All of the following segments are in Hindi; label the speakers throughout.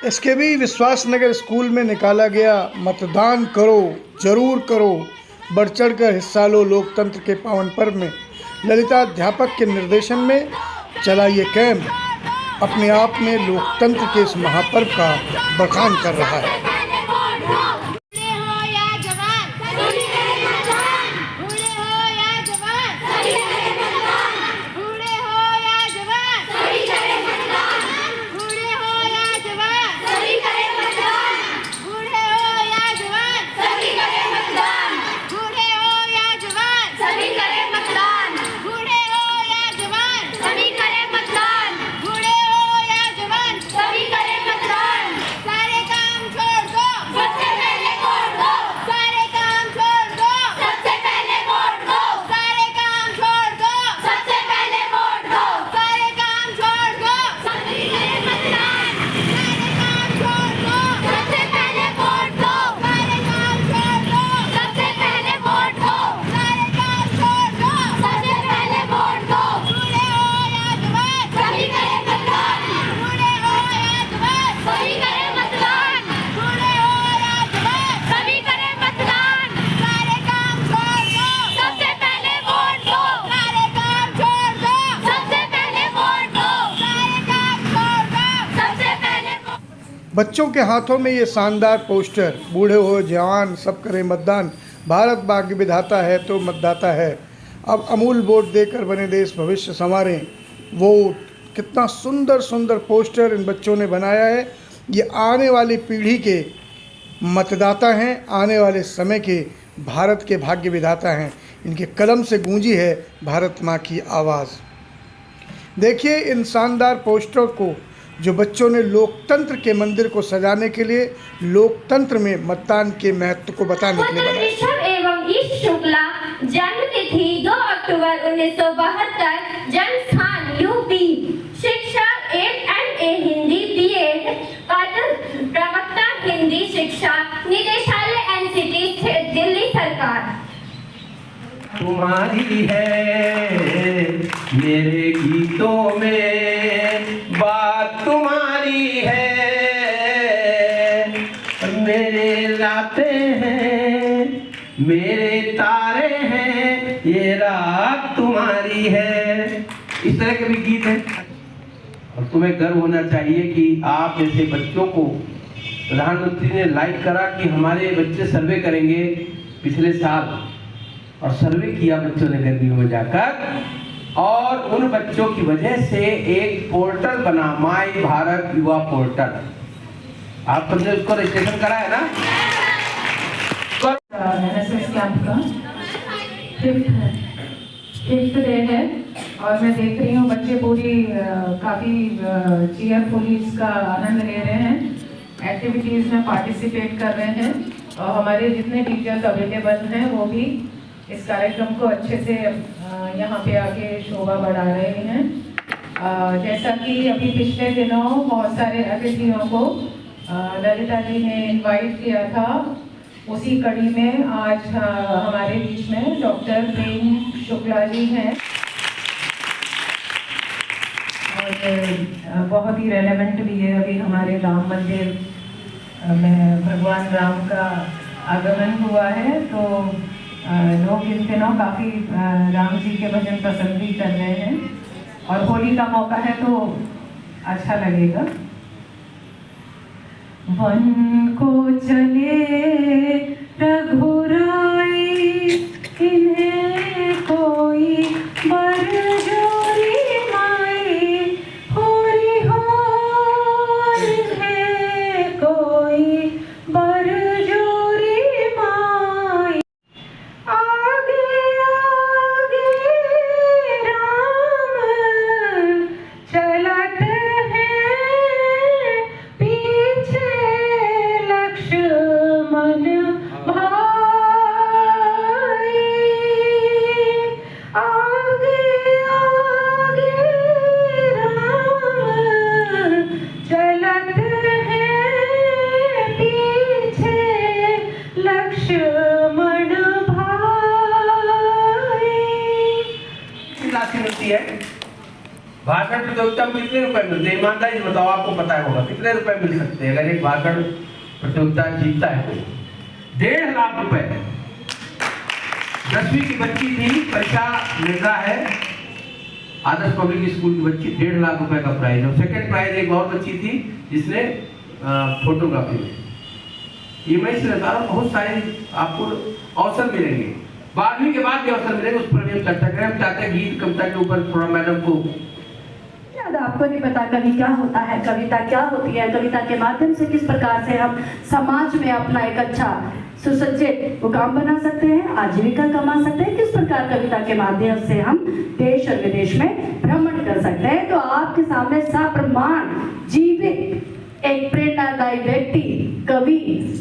Speaker 1: एसकेबी विश्वासनगर स्कूल में निकाला गया मतदान करो जरूर करो, बढ़ चढ़ कर हिस्सा लो लोकतंत्र के पावन पर्व में। ललिता अध्यापक के निर्देशन में चला ये कैंप अपने आप में लोकतंत्र के इस महापर्व का बखान कर रहा है। बच्चों के हाथों में ये शानदार पोस्टर, बूढ़े हो जवान सब करें मतदान, भारत भाग्य विधाता है तो मतदाता है, अब अमूल वोट देकर बने देश भविष्य संवारें, वोट। कितना सुंदर सुंदर पोस्टर इन बच्चों ने बनाया है। ये आने वाली पीढ़ी के मतदाता हैं, आने वाले समय के भारत के भाग्य विधाता हैं। इनके कलम से गूंजी है भारत माँ की आवाज़। देखिए इन शानदार पोस्टर को जो बच्चों ने लोकतंत्र के मंदिर को सजाने के लिए, लोकतंत्र में मतदान के महत्व को बताने के लिए बनाया।
Speaker 2: एवं ईश शुक्ला, जन्म तिथि 2 अक्टूबर 1972, जन्म स्थान यूपी, शिक्षा 8 MA हिंदी BEd, प्रवक्ता हिंदी शिक्षा, निदेशालय NCT दिल्ली सरकार।
Speaker 3: तुम्हारी है मेरे गीतों में बात, तुम्हारी है मेरे रातें हैं, मेरे तारे हैं, ये रात तुम्हारी है। इस तरह के भी गीत हैं। और तुम्हें गर्व होना चाहिए कि आप जैसे बच्चों को प्रधानमंत्री ने लाइक करा कि हमारे बच्चे सर्वे करेंगे पिछले साल, और सर्वे किया बच्चों ने गर्मियों में जाकर, और उन बच्चों की वजह से एक पोर्टल बना, माई भारत युवा पोर्टल। आप सबने उसको रजिस्ट्रेशन करा है ना?
Speaker 4: एनएसएस कैंप का फिफ्थ डे है और मैं देख रही हूँ बच्चे पूरी काफ़ी चीयरफुली इसका आनंद ले रहे हैं, एक्टिविटीज़ में पार्टिसिपेट कर रहे हैं, और हमारे जितने टीचर्स अवेलेबल हैं वो भी इस कार्यक्रम को अच्छे से यहाँ पे आके शोभा बढ़ा रहे हैं। जैसा कि अभी पिछले दिनों बहुत सारे अतिथियों को ललिता जी ने इनवाइट किया था, उसी कड़ी में आज हमारे बीच में डॉक्टर प्रेम शुक्ला जी हैं, और बहुत ही रेलेवेंट भी है। अभी हमारे राम मंदिर में भगवान राम का आगमन हुआ है, तो लोग इन दिनों काफ़ी राम जी के भजन पसंद भी कर रहे हैं, और होली का मौका है तो अच्छा लगेगा। वन को चले रघुराई, इन्हें कोई बरजोरी माई, होरी हो इन्हें कोई बरजोरी माई, आगे आगे राम चलत है, पीछे लक्ष्मण भाई।
Speaker 3: भाषण प्रतियोगिता में कितने रुपए मिलते हैं? ईमानदारी से बताओ, आपको पता होगा कितने रुपए मिल सकते हैं अगर एक भाषण प्रतियोगिता जीतता है तो? 1.5 लाख रुपए। 10वीं की बच्ची थी, परीक्षा मिल रहा है, आदर्श पब्लिक स्कूल की बच्ची, 1.5 लाख रुपए का प्राइज। और सेकंड प्राइज एक और बच्ची थी जिसने फोटोग्राफी में। ये मैं इसलिए बता रहा हूँ, बहुत सारे आपको अवसर मिलेंगे, 12वीं के बाद भी अवसर मिलेंगे, उस पर भी हम चर्चा करें। हम चाहते हैं गीत कविता के ऊपर थोड़ा मैडम को।
Speaker 5: शायद आपको नहीं पता कवि क्या होता है, कविता क्या होती है, कविता के माध्यम से किस प्रकार से हम समाज में अपना एक अच्छा सुसज्जित मुकाम बना सकते हैं, आजीविका कमा सकते हैं, किस प्रकार कविता के माध्यम से हम देश और विदेश में भ्रमण कर सकते हैं। तो आपके सामने सप्रमाण जीवित एक प्रेरणादायी व्यक्ति, कवि,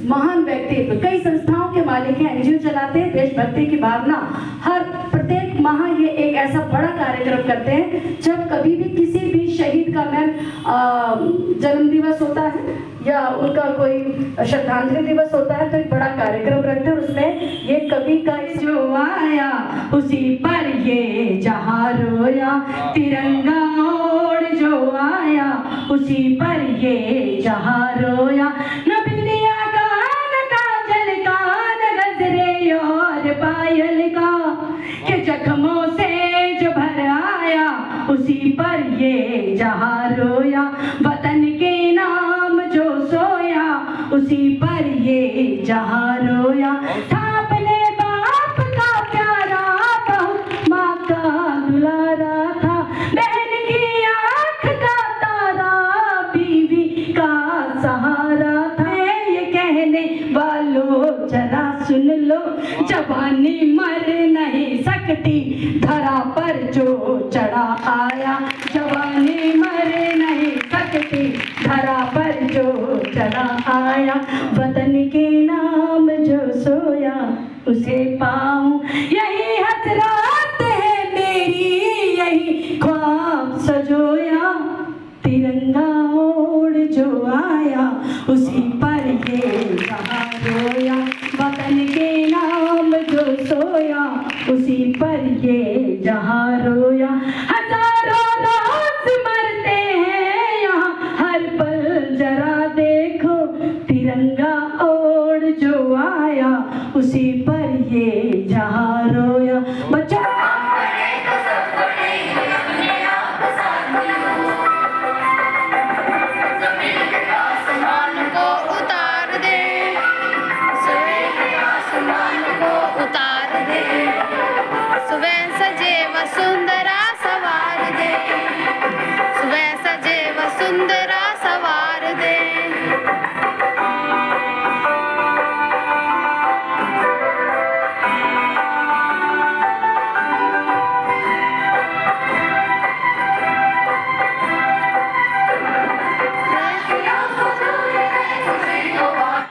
Speaker 5: महान व्यक्तित्व, कई संस्थाओं के मालिक हैं, एनजीओ चलाते हैं, देशभक्ति की भावना, हर प्रत्येक माह ये एक ऐसा बड़ा कार्यक्रम करते हैं जब कभी भी किसी भी शहीद का मैम जन्म दिवस होता है या उनका कोई श्रद्धांजलि दिवस होता है तो एक बड़ा कार्यक्रम रखते हैं। उसमें ये कवि का जो आया उसी पर ये जहां रोया, तिरंगा ओढ़ जो आया उसी पर ये जहां रोया, न बिंदिया का न काजल का न गजरे और पायल का, के जख्मों से जो भर आया उसी पर ये जहां रोया, वतन के नाम जो सोया उसी पर ये जहां रोया, था अपने बाप का प्यारा बहुत माँ का दुलारा था, बहन की आँख का तारा बीवी का सहारा था। ये कहने वालों जरा सुन लो, जवानी मर नहीं सकती, धरा पर जो चढ़ा आया, जवानी मर नहीं सकती, धरा पर जो चढ़ा आया, वतन के नाम जो सोया उसे पाऊं, यही हसरत है मेरी, यही ख्वाब सजोया, तिरंगा ओढ़ जो आया उसी पर ये जहां रोया, वतन के नाम जो सोया उसी पर ये जहां रोया, हजारों रोज मरते हैं यहाँ हर पल जरा देखो, तिरंगा ओढ़ जो आया उसी पर ये जहां रोया। बच्चों
Speaker 6: सुंदरा सवार दे, सुबह सजे व सुंदरा